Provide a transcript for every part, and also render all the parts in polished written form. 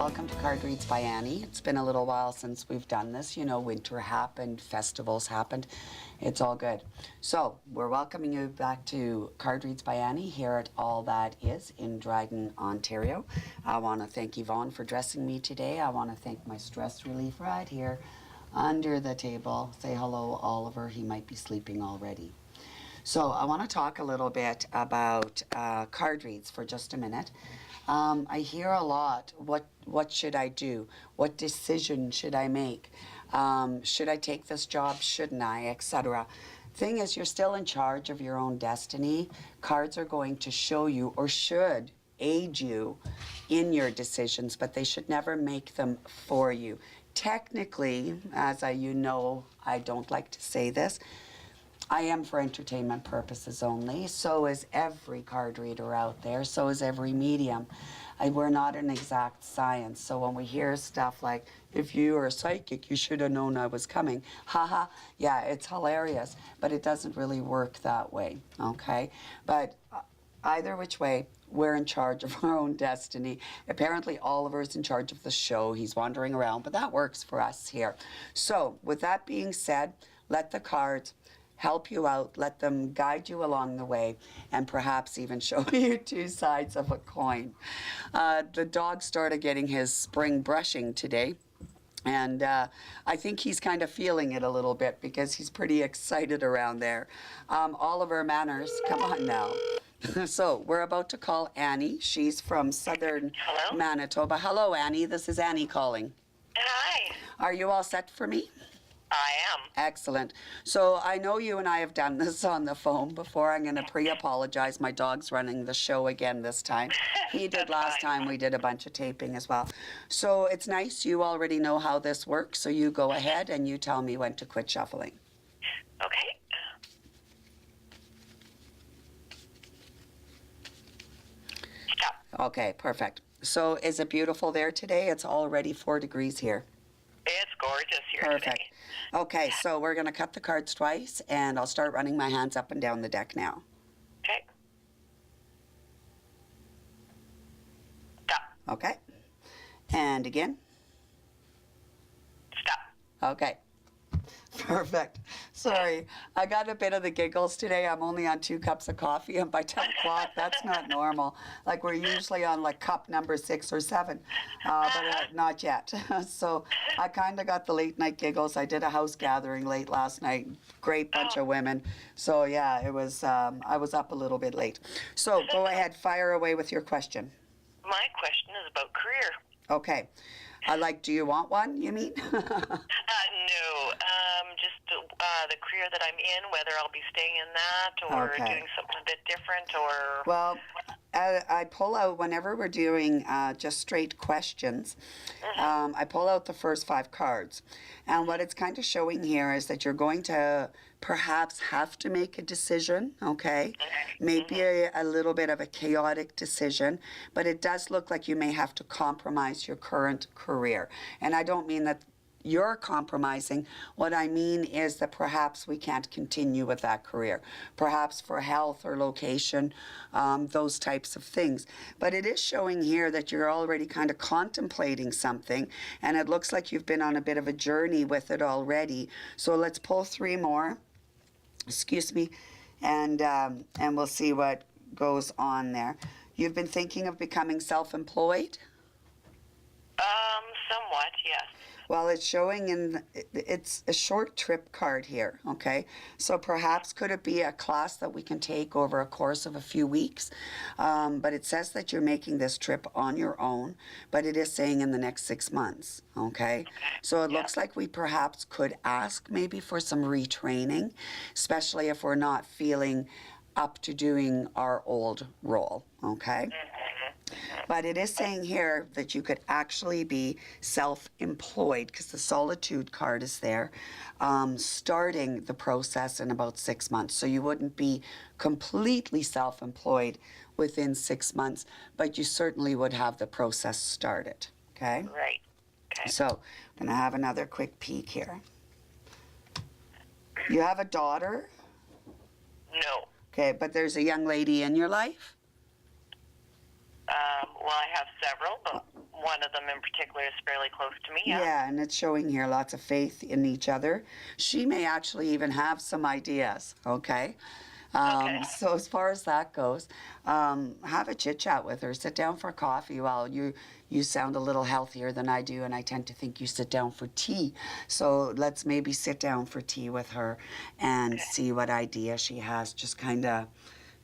Welcome to Card Reads by Annie. It's been a little while since we've done this. You know, winter happened, festivals happened. It's all good. So, we're welcoming you back to Card Reads by Annie here at All That Is in Dryden, Ontario. I want to thank Yvonne for dressing me today. I want to thank my stress relief right here under the table. Say hello, Oliver. He might be sleeping already. So, I want to talk a little bit about card reads for just a minute. I hear a lot, what should I do? What decision should I make? Should I take this job? Shouldn't I? Etc. Thing is, you're still in charge of your own destiny. Cards are going to show you or should aid you in your decisions, but they should never make them for you. Technically, you know, I don't like to say this, I am for entertainment purposes only. So is every card reader out there. So is every medium. We're not an exact science. So when we hear stuff like, if you are a psychic, you should have known I was coming. Haha. Yeah, it's hilarious. But it doesn't really work that way. Okay? But either which way, we're in charge of our own destiny. Apparently, Oliver's in charge of the show. He's wandering around. But that works for us here. So with that being said, let the cards help you out, let them guide you along the way, and perhaps even show you two sides of a coin. The dog started getting his spring brushing today, and I think he's kind of feeling it a little bit because he's pretty excited around there. Oliver Manners, come on now. So we're about to call Annie. She's from southern Manitoba. Hello, Annie. This is Annie calling. Hi. Are you all set for me? I am. Excellent. So I know you and I have done this on the phone before. I'm going to pre-apologize. My dog's running the show again this time. He did last time. We did a bunch of taping as well. So it's nice. You already know how this works. So you go ahead and you tell me when to quit shuffling. Okay. Stop. Okay, perfect. So is it beautiful there today? It's already 4 degrees here. It's gorgeous here Perfect. today. Okay, so we're going to cut the cards twice, and I'll start running my hands up and down the deck now. Okay. Stop. Okay. And again. Stop. Okay. Perfect. Sorry, I got a bit of the giggles today. I'm only on 2 cups of coffee, and by 10 o'clock, that's not normal. Like, we're usually on, like, cup number 6 or 7, but not yet. So I kind of got the late-night giggles. I did a house gathering late last night. Great bunch of women. So, yeah, it was. I was up a little bit late. So go ahead, fire away with your question. My question is about career. Okay. Do you want one, you mean? No. Just the career that I'm in, whether I'll be staying in that or doing something a bit different or... Well, I pull out, whenever we're doing just straight questions, I pull out the first 5 cards. And what it's kind of showing here is that you're going to perhaps have to make a decision, okay? Maybe a little bit of a chaotic decision, but it does look like you may have to compromise your current career. And I don't mean that you're compromising. What I mean is that perhaps we can't continue with that career, perhaps for health or location, those types of things. But it is showing here that you're already kind of contemplating something, and it looks like you've been on a bit of a journey with it already. So let's pull 3 more. Excuse me, and we'll see what goes on there. You've been thinking of becoming self-employed? Somewhat, yes. Well, it's showing it's a short trip card here, okay? So perhaps could it be a class that we can take over a course of a few weeks? But it says that you're making this trip on your own, but it is saying in the next 6 months, okay? So it looks like we perhaps could ask maybe for some retraining, especially if we're not feeling up to doing our old role, okay? But it is saying here that you could actually be self-employed because the solitude card is there, starting the process in about 6 months. So you wouldn't be completely self-employed within 6 months, but you certainly would have the process started, okay? Right. Okay. So I'm going to have another quick peek here. You have a daughter? No. Okay, but there's a young lady in your life? Well, I have several, but one of them in particular is fairly close to me. Yeah, and it's showing here lots of faith in each other. She may actually even have some ideas, okay? Okay. So as far as that goes, have a chit chat with her. Sit down for coffee. Well, you sound a little healthier than I do, and I tend to think you sit down for tea. So let's maybe sit down for tea with her and see what idea she has. Just kind of,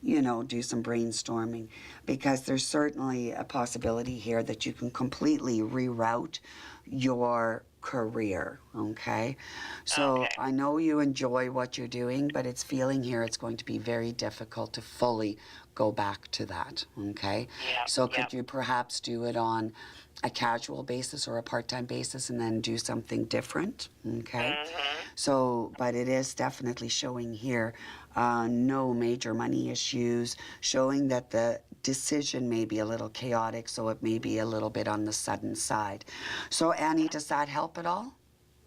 do some brainstorming, because there's certainly a possibility here that you can completely reroute your career, okay? So Okay. I know you enjoy what you're doing, but it's feeling here it's going to be very difficult to fully go back to that, okay? Yeah. So could you perhaps do it on a casual basis or a part-time basis and then do something different, okay? So, but it is definitely showing here no major money issues, showing that the decision may be a little chaotic, so it may be a little bit on the sudden side. So Annie, does that help at all?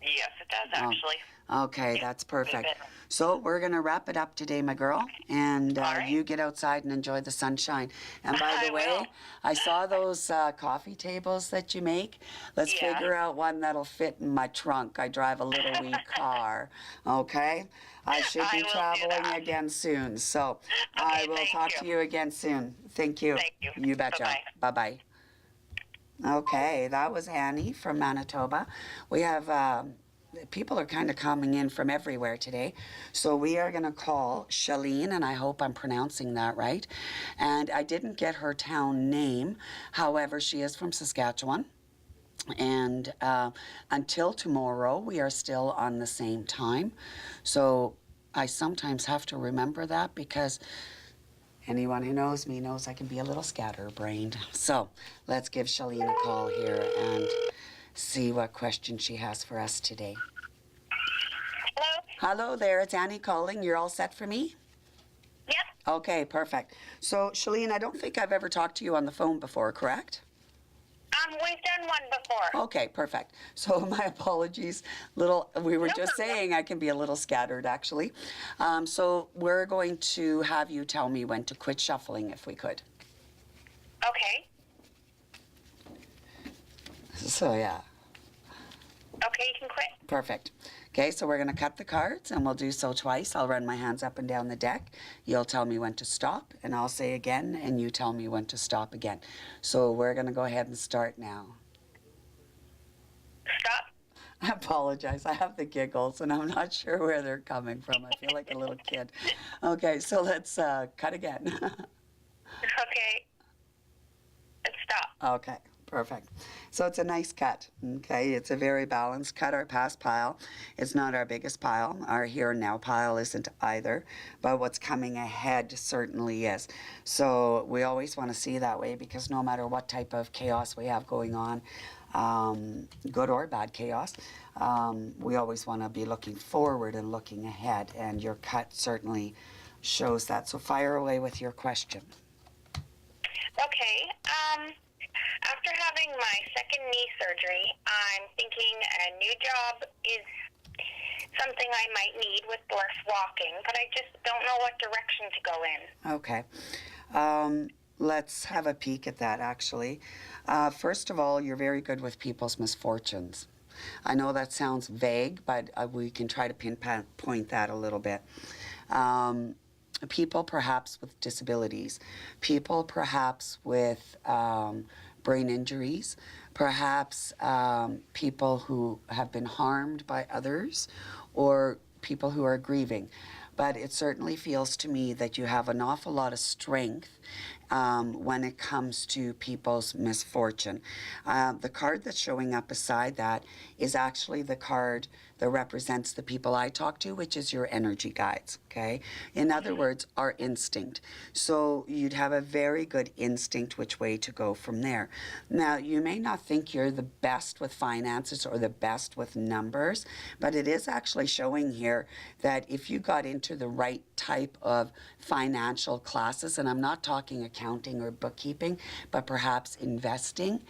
Yes, it does actually. Okay, that's perfect. So we're going to wrap it up today, my girl, and right. you get outside and enjoy the sunshine. And by the I way, will. I saw those coffee tables that you make. Let's Yeah. figure out one that'll fit in my trunk. I drive a little wee car, okay? I should I be will do traveling that. again soon, so I Okay, will thank talk you. to you again soon. Thank you. Thank you. You betcha. Bye-bye. Bye-bye. Okay, that was Annie from Manitoba. We have people are kind of coming in from everywhere today. So we are going to call Shalene, and I hope I'm pronouncing that right. And I didn't get her town name. However, she is from Saskatchewan. And until tomorrow, we are still on the same time. So I sometimes have to remember that, because anyone who knows me knows I can be a little scatterbrained. So let's give Shalene a call here and see what question she has for us today. Hello? Hello there, it's Annie calling. You're all set for me? Yep. Okay, perfect. So Shalene, I don't think I've ever talked to you on the phone before, correct? We've done one before. Okay, perfect. So my apologies. We were No just problem. saying I can be a little scattered, actually. So we're going to have you tell me when to quit shuffling, if we could. Okay. So yeah, Okay, you can quit. perfect. Okay, so we're going to cut the cards, and we'll do so twice. I'll run my hands up and down the deck. You'll tell me when to stop, and I'll say again, and you tell me when to stop again. So we're going to go ahead and start now. Stop. I apologize. I have the giggles, and I'm not sure where they're coming from. I feel like a little kid. Okay, so let's cut again. Okay. And stop. Okay, perfect. So it's a nice cut, okay? It's a very balanced cut. Our past pile is not our biggest pile. Our here and now pile isn't either, but what's coming ahead certainly is. So we always want to see that way, because no matter what type of chaos we have going on, good or bad chaos, we always want to be looking forward and looking ahead, and your cut certainly shows that. So fire away with your question. Okay. After having my second knee surgery, I'm thinking a new job is something I might need with less walking, but I just don't know what direction to go in. Okay. Let's have a peek at that, actually. First of all, you're very good with people's misfortunes. I know that sounds vague, but we can try to pinpoint that a little bit. People perhaps with disabilities, people perhaps with brain injuries, perhaps people who have been harmed by others, or people who are grieving. But it certainly feels to me that you have an awful lot of strength when it comes to people's misfortune. The card that's showing up beside that is actually the card that represents the people I talk to, which is your energy guides, okay? In other words, our instinct. So you'd have a very good instinct which way to go from there. Now, you may not think you're the best with finances or the best with numbers, but it is actually showing here that if you got into the right type of financial classes, and I'm not talking accounting, accounting or bookkeeping, but perhaps investing,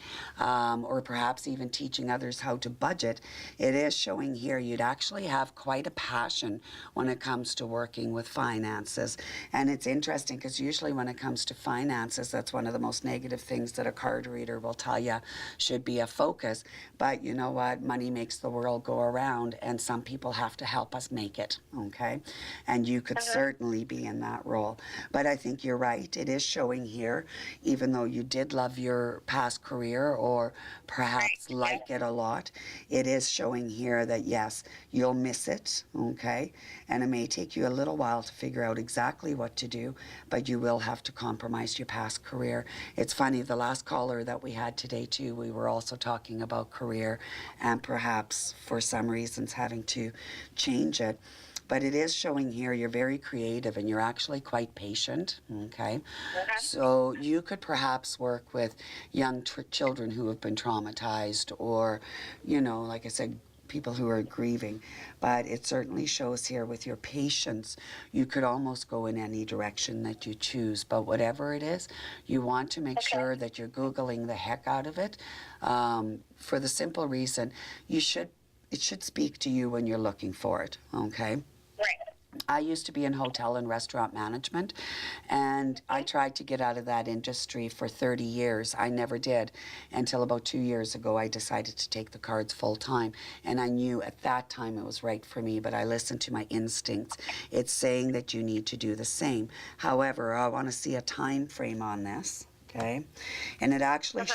or perhaps even teaching others how to budget, it is showing here you'd actually have quite a passion when it comes to working with finances. And it's interesting because usually when it comes to finances, that's one of the most negative things that a card reader will tell you should be a focus. But you know what? Money makes the world go around, and some people have to help us make it, okay? And you could certainly be in that role. But I think you're right. It is showing here, even though you did love your past career or perhaps like it a lot, it is showing here that yes, you'll miss it, okay? And it may take you a little while to figure out exactly what to do, but you will have to compromise your past career. It's funny, the last caller that we had today too, we were also talking about career and perhaps for some reasons having to change it. But it is showing here you're very creative and you're actually quite patient, okay? So you could perhaps work with young children who have been traumatized or, you know, like I said, people who are grieving. But it certainly shows here with your patience, you could almost go in any direction that you choose. But whatever it is, you want to make sure that you're Googling the heck out of it, for the simple reason it should speak to you when you're looking for it, okay? Right. I used to be in hotel and restaurant management, and I tried to get out of that industry for 30 years. I never did until about 2 years ago. I decided to take the cards full time, and I knew at that time it was right for me, but I listened to my instincts. It's saying that you need to do the same. However, I want to see a time frame on this. Okay, and it actually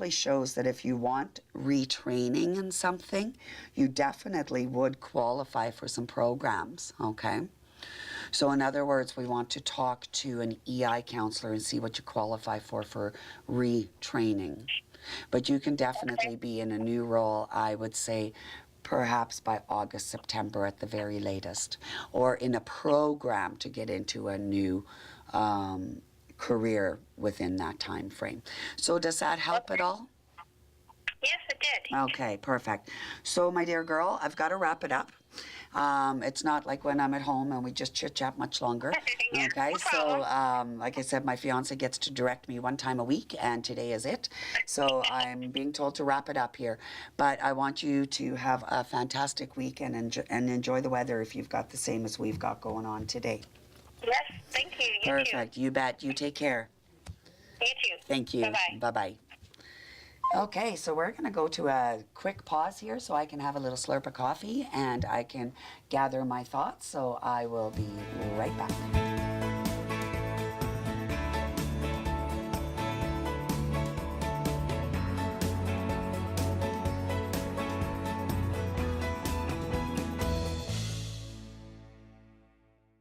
shows that if you want retraining in something, you definitely would qualify for some programs, okay? So in other words, we want to talk to an EI counselor and see what you qualify for retraining. But you can definitely be in a new role, I would say, perhaps by August, September at the very latest, or in a program to get into a new career within that time frame. So does that help at all? Yes, it did. Okay, perfect. So my dear girl, I've got to wrap it up. It's not like when I'm at home and we just chit chat much longer. Yeah, Okay, no so problem. like I said, my fiance gets to direct me one time a week, and today is it. So I'm being told to wrap it up here. But I want you to have a fantastic week and enjoy the weather if you've got the same as we've got going on today. Yes, thank you. You Perfect. You bet. You take care. too. You too. Thank you. Bye-bye. Bye-bye. Okay, so we're going to go to a quick pause here so I can have a little slurp of coffee and I can gather my thoughts. So I will be right back.